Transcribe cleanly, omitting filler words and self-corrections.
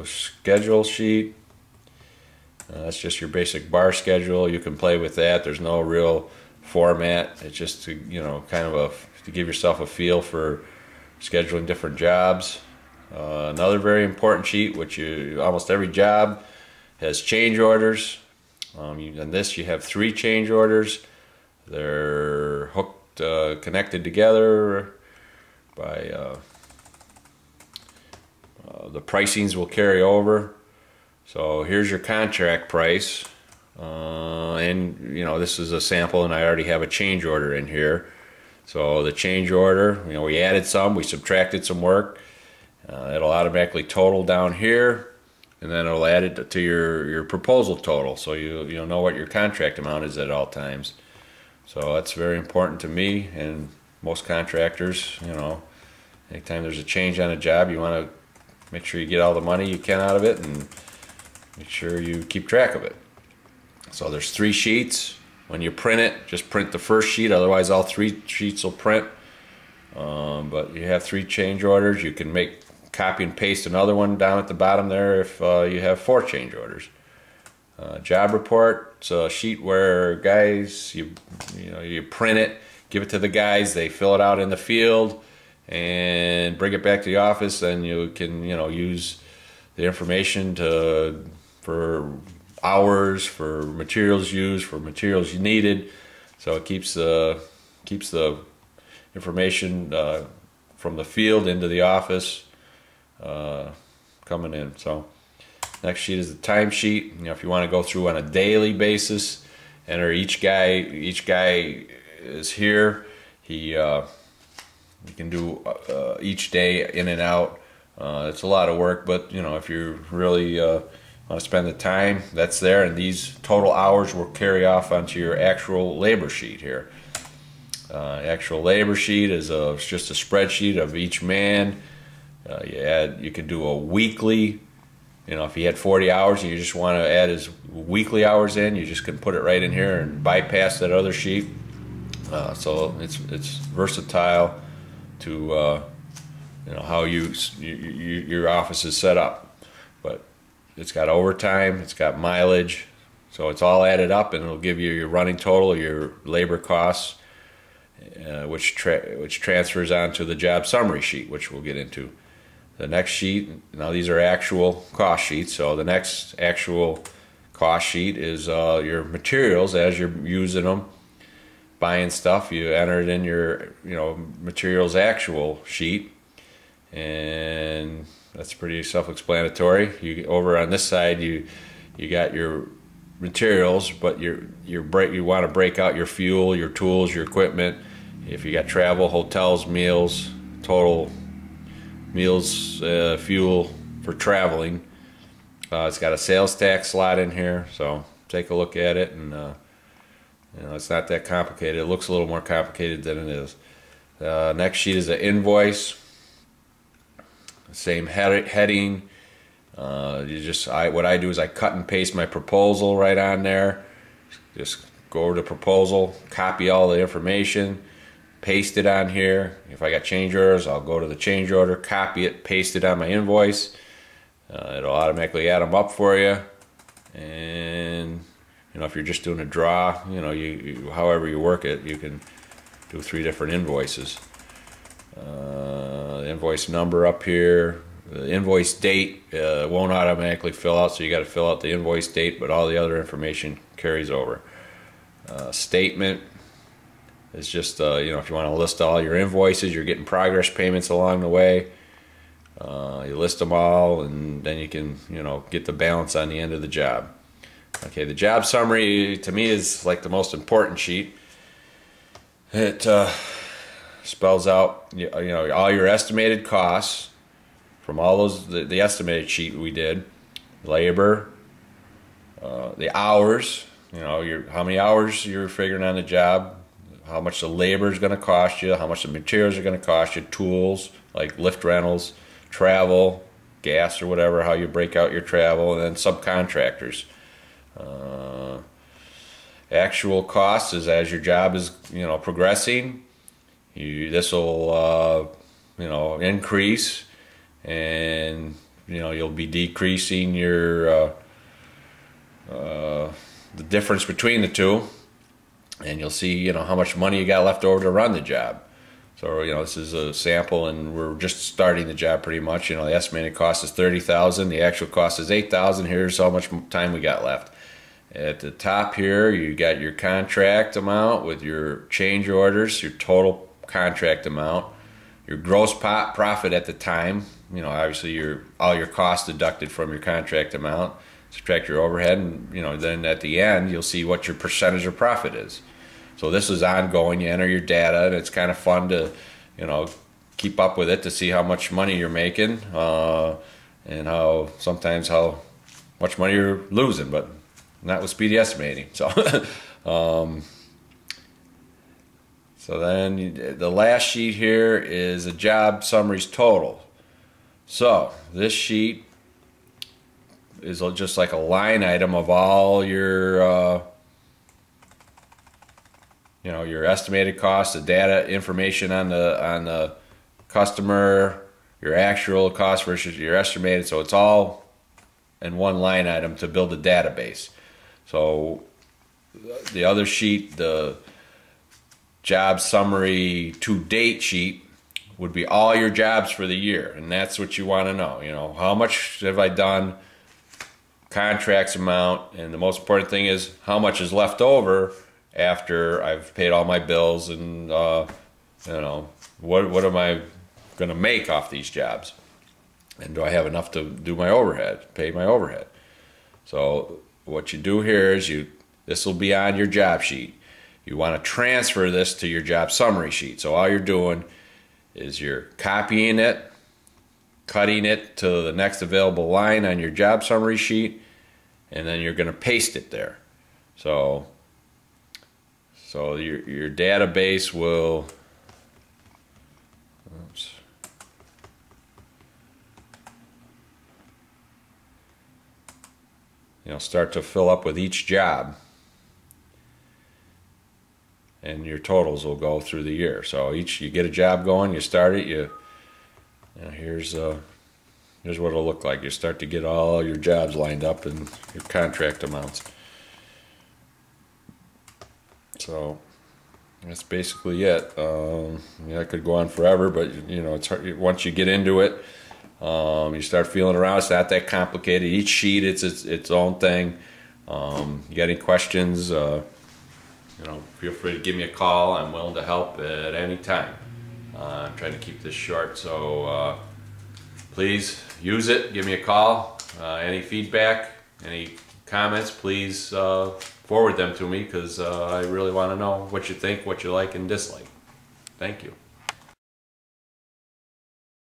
So schedule sheet, that's just your basic bar schedule. You can play with that. There's no real format. It's just to, kind of to give yourself a feel for scheduling different jobs. Another very important sheet, which almost every job has change orders. In this you have 3 change orders. They're hooked, connected together by the pricings will carry over. So here's your contract price, and this is a sample, and I already have a change order in here. So the change order, we added some, we subtracted some work. It'll automatically total down here, and then it'll add it to your proposal total, so you'll know what your contract amount is at all times. So that's very important to me and most contractors. Anytime there's a change on a job, you want to make sure you get all the money you can out of it and make sure you keep track of it. So there's 3 sheets. When you print it, just print the first sheet, otherwise all 3 sheets will print. But you have 3 change orders. You can copy and paste another one down at the bottom there if you have 4 change orders. Job report, it's a sheet where guys, you print it, give it to the guys, they fill it out in the field and bring it back to the office, and you can use the information for hours, for materials used, for materials needed. So it keeps the information from the field into the office coming in. So next sheet is the time sheet. If you want to go through on a daily basis, enter each guy is here. You can do each day in and out. It's a lot of work, but if you really want to spend the time, that's there, and these total hours will carry off onto your actual labor sheet here. Actual labor sheet is just a spreadsheet of each man. You could do a weekly. If he had 40 hours and you just want to add his weekly hours in, you just can put it right in here and bypass that other sheet. So it's versatile to how your office is set up. But it's got overtime, it's got mileage, so it's all added up, and it'll give you your running total, your labor costs, which transfers onto the job summary sheet, which we'll get into. The next sheet, now these are actual cost sheets, so the next actual cost sheet is your materials as you're using them, buying stuff. You enter it in your materials actual sheet, and that's pretty self-explanatory. Over on this side, you got your materials, but you want to break out your fuel, your tools, your equipment. If you got travel, hotels, meals, total meals, fuel for traveling. It's got a sales tax slot in here, so take a look at it, and it's not that complicated. It looks a little more complicated than it is. Next sheet is an invoice. Same heading. What I do is I cut and paste my proposal right on there. Just go over to proposal, copy all the information, paste it on here. If I got change orders, I'll go to the change order, copy it, paste it on my invoice. It'll automatically add them up for you. And if you're just doing a draw, however you work it, you can do 3 different invoices. The invoice number up here, the invoice date won't automatically fill out, so you got to fill out the invoice date, but all the other information carries over. Statement is just if you want to list all your invoices, you're getting progress payments along the way. You list them all, and then you can get the balance on the end of the job. Okay, the job summary to me is like the most important sheet. It spells out all your estimated costs from all those the estimated sheet we did, labor, the hours, how many hours you're figuring on the job, how much the labor is going to cost you, how much the materials are going to cost you, tools like lift rentals, travel, gas or whatever, how you break out your travel, and then subcontractors. Actual costs is as your job is progressing. This will increase, and you'll be decreasing your the difference between the two, and you'll see how much money you got left over to run the job. So this is a sample, and we're just starting the job pretty much. The estimated cost is $30,000. The actual cost is $8,000. Here's how much time we got left. At the top here, you got your contract amount with your change orders, your total contract amount, your gross profit at the time. Obviously all your costs deducted from your contract amount. Subtract your overhead, and then at the end you'll see what your percentage of profit is. So this is ongoing. You enter your data, and it's kind of fun to keep up with it to see how much money you're making, and how much money you're losing, but not with Speedy Estimating. So so then the last sheet here is a job summaries total. So this sheet is just like a line item of all your your estimated cost, the data information on the customer, your actual cost versus your estimated. So it's all in one line item to build a database. So the other sheet, the job summary to date sheet, would be all your jobs for the year, and that's what you want to know. How much have I done, contracts amount, and the most important thing is how much is left over after I've paid all my bills, and what am I going to make off these jobs, and do I have enough to do my overhead, pay my overhead. So what you do here is this will be on your job sheet. You want to transfer this to your job summary sheet. So all you're doing is you're copying it, cutting it to the next available line on your job summary sheet, and then you're going to paste it there. So your database will start to fill up with each job, and your totals will go through the year. So you get a job going, you start it, here's what it'll look like. You start to get all your jobs lined up and your contract amounts. So that's basically it. I could go on forever, but it's hard. Once you get into it, you start feeling around. It's not that complicated. Each sheet, it's its own thing. You got any questions? Feel free to give me a call. I'm willing to help at any time. I'm trying to keep this short, so please use it. Give me a call. Any feedback, any comments, please forward them to me, because I really want to know what you think, what you like and dislike. Thank you.